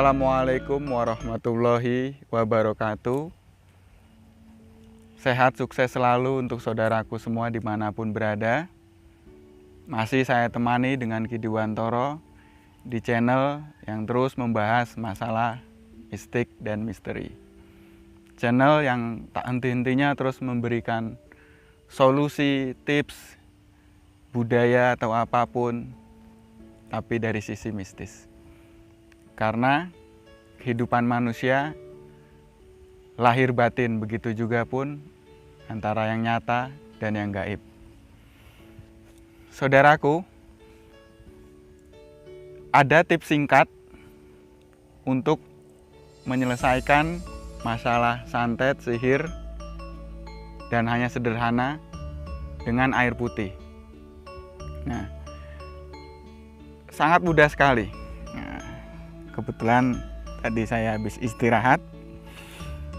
Assalamualaikum warahmatullahi wabarakatuh. Sehat sukses selalu untuk saudaraku semua dimanapun berada. Masih saya temani dengan Ki Dewantoro di channel yang terus membahas masalah mistik dan misteri. Channel yang tak henti-hentinya terus memberikan solusi, tips, budaya atau apapun, tapi dari sisi mistis. Karena kehidupan manusia lahir batin, begitu juga pun antara yang nyata dan yang gaib. Saudaraku, ada tips singkat untuk menyelesaikan masalah santet, sihir, dan hanya sederhana dengan air putih. Nah, sangat mudah sekali. Nah, kebetulan tadi saya habis istirahat.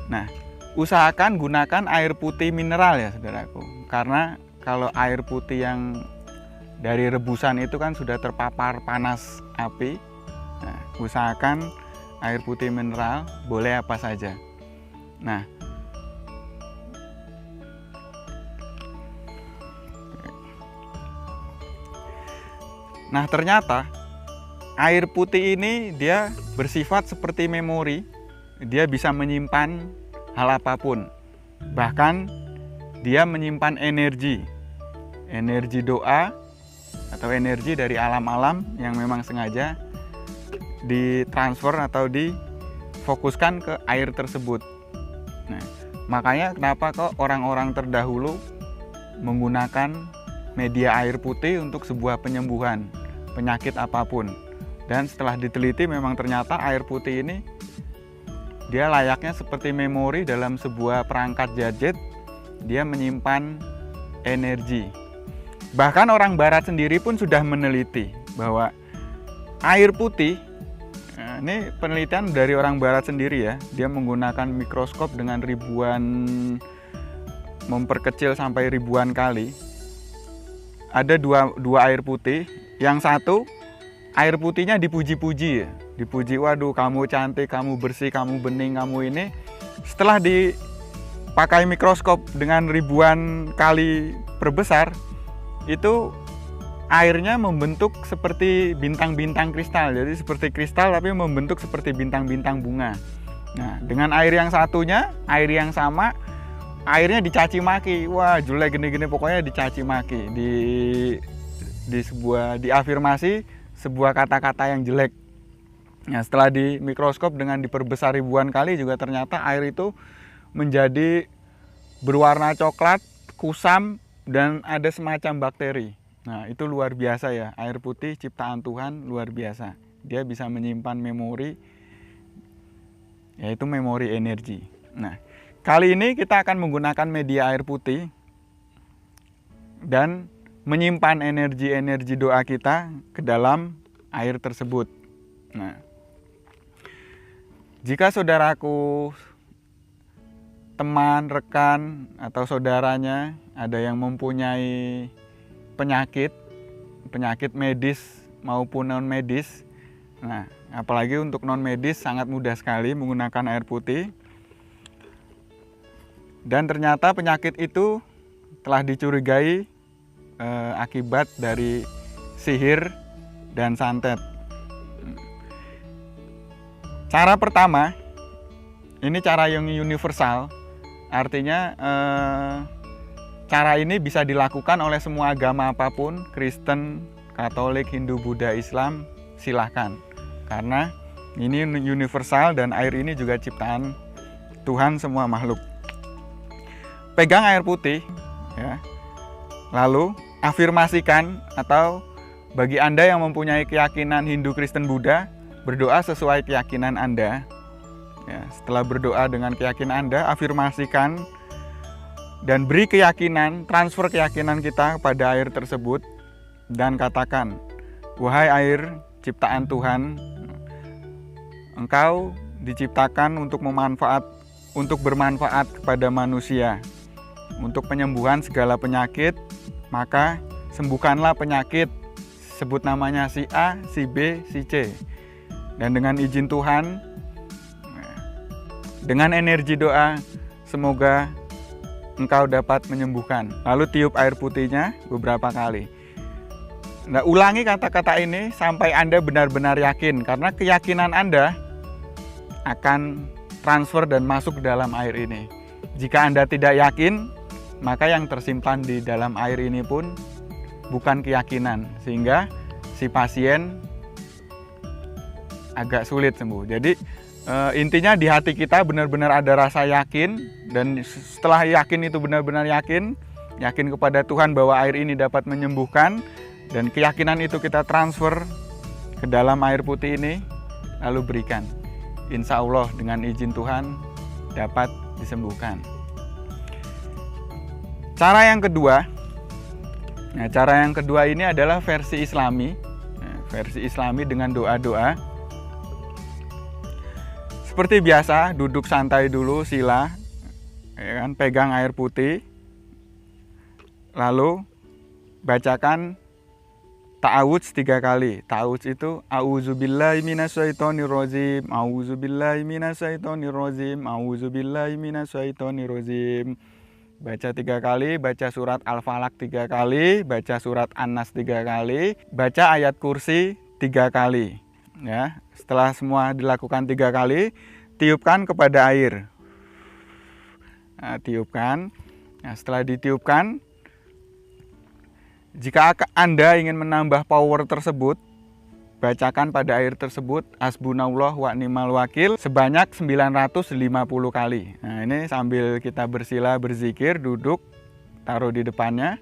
Nah, usahakan gunakan air putih mineral ya saudaraku. Karena kalau air putih yang dari rebusan itu kan sudah terpapar panas api. Nah, usahakan air putih mineral, boleh apa saja. Nah, ternyata air putih ini dia bersifat seperti memori. Dia bisa menyimpan hal apapun. Bahkan dia menyimpan energi doa atau energi dari alam-alam yang memang sengaja ditransfer atau difokuskan ke air tersebut. Nah, makanya kenapa kok orang-orang terdahulu menggunakan media air putih untuk sebuah penyembuhan penyakit apapun. Dan setelah diteliti memang ternyata air putih ini dia layaknya seperti memori dalam sebuah perangkat gadget. Dia menyimpan energi. Bahkan orang barat sendiri pun sudah meneliti bahwa air putih, nah ini penelitian dari orang barat sendiri ya, dia menggunakan mikroskop dengan memperkecil sampai ribuan kali. Ada dua air putih. Yang satu, air putihnya dipuji-puji ya. Dipuji, waduh kamu cantik, kamu bersih, kamu bening, kamu ini. Setelah dipakai mikroskop dengan ribuan kali perbesar, itu airnya membentuk seperti bintang-bintang kristal. Jadi seperti kristal tapi membentuk seperti bintang-bintang bunga. Nah, dengan air yang satunya, air yang sama, airnya dicaci maki. Wah, jelek gini-gini, pokoknya dicaci maki. Diafirmasi sebuah kata-kata yang jelek. Nah, setelah di mikroskop dengan diperbesar ribuan kali juga ternyata air itu menjadi berwarna coklat, kusam, dan ada semacam bakteri. Nah, itu luar biasa ya, air putih ciptaan Tuhan luar biasa. Dia bisa menyimpan memori, yaitu memori energi. Nah, kali ini kita akan menggunakan media air putih dan menyimpan energi-energi doa kita ke dalam air tersebut. Nah, jika saudaraku, teman, rekan, atau saudaranya ada yang mempunyai penyakit medis maupun non medis, nah apalagi untuk non medis sangat mudah sekali menggunakan air putih. Dan ternyata penyakit itu telah dicurigai akibat dari sihir dan santet. Cara pertama, ini cara yang universal, artinya cara ini bisa dilakukan oleh semua agama apapun, Kristen, Katolik, Hindu, Buddha, Islam, silahkan. Karena ini universal dan air ini juga ciptaan Tuhan semua makhluk. Pegang air putih, ya. Lalu afirmasikan, atau bagi Anda yang mempunyai keyakinan Hindu, Kristen, Buddha, berdoa sesuai keyakinan Anda. Ya, setelah berdoa dengan keyakinan Anda, afirmasikan dan beri keyakinan, transfer keyakinan kita pada air tersebut dan katakan, wahai air ciptaan Tuhan, engkau diciptakan untuk bermanfaat kepada manusia, untuk penyembuhan segala penyakit, maka sembuhkanlah penyakit, sebut namanya si A, si B, si C. Dan dengan izin Tuhan, dengan energi doa, semoga engkau dapat menyembuhkan. Lalu tiup air putihnya beberapa kali. Nah, ulangi kata-kata ini sampai Anda benar-benar yakin, karena keyakinan Anda akan transfer dan masuk ke dalam air ini. Jika Anda tidak yakin, maka yang tersimpan di dalam air ini pun bukan keyakinan, sehingga si pasien agak sulit sembuh. Jadi intinya di hati kita benar-benar ada rasa yakin, dan setelah yakin itu benar-benar yakin kepada Tuhan bahwa air ini dapat menyembuhkan, dan keyakinan itu kita transfer ke dalam air putih ini, lalu berikan. Insya Allah dengan izin Tuhan dapat disembuhkan. Cara yang kedua, ini adalah versi Islami. Versi Islami dengan doa-doa. Seperti biasa, duduk santai dulu, sila, ya kan, pegang air putih, lalu bacakan ta'awudz 3 kali. Ta'awudz itu auzubillahi minasyaitonirrajim, auzubillahi minasyaitonirrajim, auzubillahi minasyaitonirrajim. Baca 3 kali, baca surat Al-Falaq 3 kali, baca surat An-Nas 3 kali, baca ayat kursi 3 kali. Ya, setelah semua dilakukan 3 kali, tiupkan kepada air. Nah, tiupkan. Nah, setelah ditiupkan, jika Anda ingin menambah power tersebut, bacakan pada air tersebut hasbunallah wa ni'mal wakil sebanyak 950 kali. Nah, ini sambil kita bersila berzikir, duduk, taruh di depannya.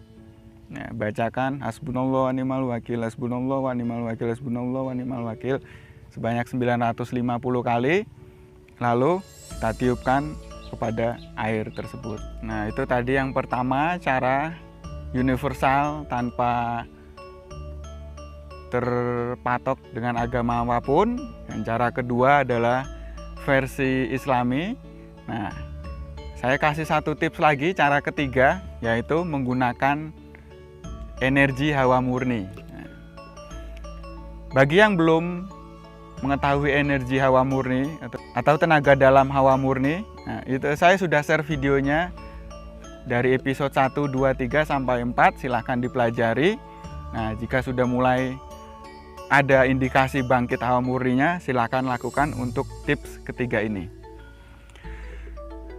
Nah, bacakan hasbunallah wa ni'mal wakil, hasbunallah wa ni'mal wakil, hasbunallah wa ni'mal wakil sebanyak 950 kali. Lalu kita tiupkan kepada air tersebut. Nah, itu tadi yang pertama, cara universal tanpa terpatok dengan agama apapun. Dan cara kedua adalah versi Islami. Nah, saya kasih 1 tips lagi, cara ketiga, yaitu menggunakan energi hawa murni. Nah, bagi yang belum mengetahui energi hawa murni atau tenaga dalam hawa murni, nah, itu saya sudah share videonya dari episode 1, 2, 3 sampai 4, silahkan dipelajari. Nah, jika sudah mulai ada indikasi bangkit hawa murninya, silakan lakukan untuk tips ketiga ini.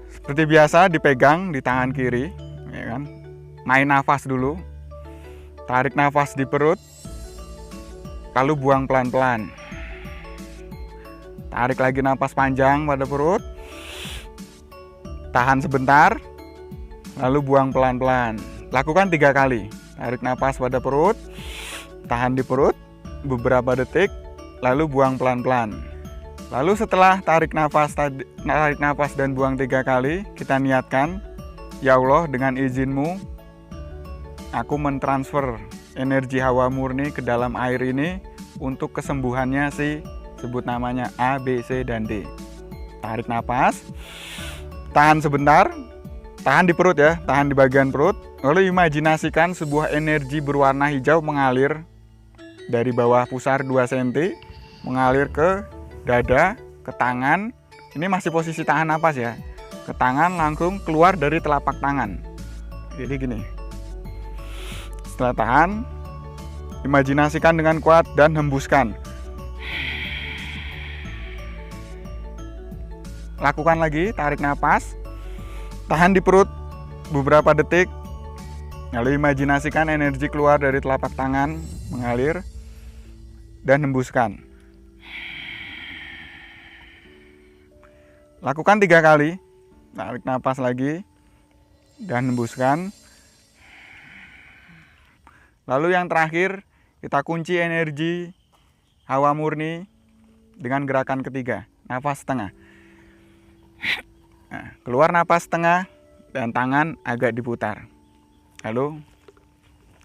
Seperti biasa, dipegang di tangan kiri, ya kan? Main nafas dulu, tarik nafas di perut, lalu buang pelan-pelan. Tarik lagi nafas panjang pada perut, tahan sebentar, lalu buang pelan-pelan. Lakukan 3 kali. Tarik nafas pada perut, tahan di perut beberapa detik, lalu buang pelan-pelan. Lalu setelah tarik nafas dan buang 3 kali, kita niatkan, ya Allah, dengan izin-Mu, aku mentransfer energi hawa murni ke dalam air ini untuk kesembuhannya si, sebut namanya A, B, C, dan D. Tarik nafas, tahan sebentar, tahan di perut ya, tahan di bagian perut, lalu imajinasikan sebuah energi berwarna hijau mengalir dari bawah pusar 2 cm, mengalir ke dada, ke tangan. Ini masih posisi tahan napas ya. Ke tangan, langsung keluar dari telapak tangan. Jadi gini. Setelah tahan, imajinasikan dengan kuat dan hembuskan. Lakukan lagi, tarik napas, tahan di perut beberapa detik, lalu imajinasikan energi keluar dari telapak tangan, mengalir, dan hembuskan. Lakukan 3 kali, tarik napas lagi, dan hembuskan. Lalu yang terakhir, kita kunci energi hawa murni dengan gerakan ketiga, nafas setengah. Nah, keluar napas setengah dan tangan agak diputar. Lalu,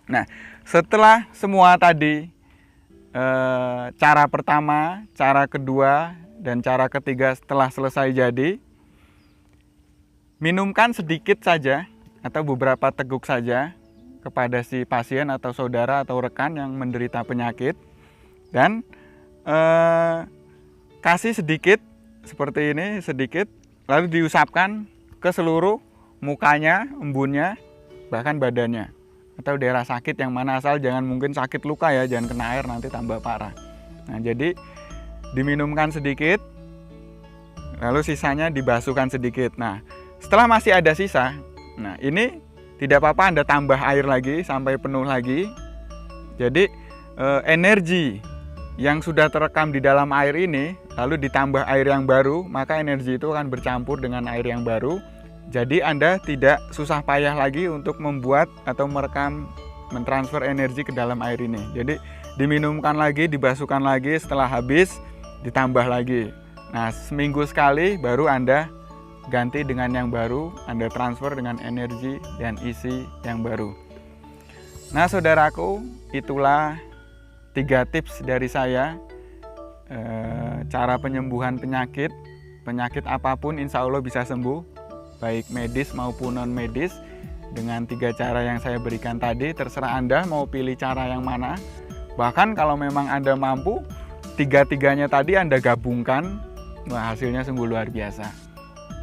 nah, setelah semua tadi, cara pertama, cara kedua, dan cara ketiga setelah selesai jadi, minumkan sedikit saja atau beberapa teguk saja kepada si pasien atau saudara atau rekan yang menderita penyakit, dan kasih sedikit seperti ini, sedikit, lalu diusapkan ke seluruh mukanya, embunnya, bahkan badannya, atau daerah sakit yang mana, asal jangan mungkin sakit luka ya, jangan kena air nanti tambah parah. Nah, jadi diminumkan sedikit, lalu sisanya dibasuhkan sedikit. Nah, setelah masih ada sisa, nah ini tidak apa-apa Anda tambah air lagi sampai penuh lagi. Jadi energi yang sudah terekam di dalam air ini lalu ditambah air yang baru, maka energi itu akan bercampur dengan air yang baru. Jadi Anda tidak susah payah lagi untuk membuat atau merekam, mentransfer energi ke dalam air ini. Jadi diminumkan lagi, dibasuhkan lagi, setelah habis ditambah lagi. Nah, seminggu sekali baru Anda ganti dengan yang baru, Anda transfer dengan energi dan isi yang baru. Nah, saudaraku, itulah 3 tips dari saya, cara penyembuhan penyakit apapun insya Allah bisa sembuh, baik medis maupun non medis, dengan 3 cara yang saya berikan tadi. Terserah Anda mau pilih cara yang mana. Bahkan kalau memang Anda mampu 3-tiganya tadi Anda gabungkan, wah, hasilnya sungguh luar biasa.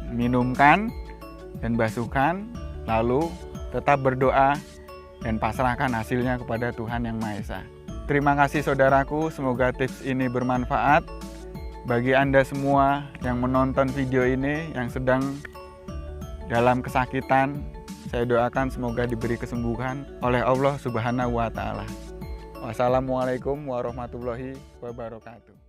Minumkan dan basuhkan, lalu tetap berdoa dan pasrahkan hasilnya kepada Tuhan Yang Maha Esa. Terima kasih saudaraku, semoga tips ini bermanfaat bagi Anda semua yang menonton video ini, yang sedang dalam kesakitan. Saya doakan semoga diberi kesembuhan oleh Allah Subhanahu wa Ta'ala. Wassalamualaikum warahmatullahi wabarakatuh.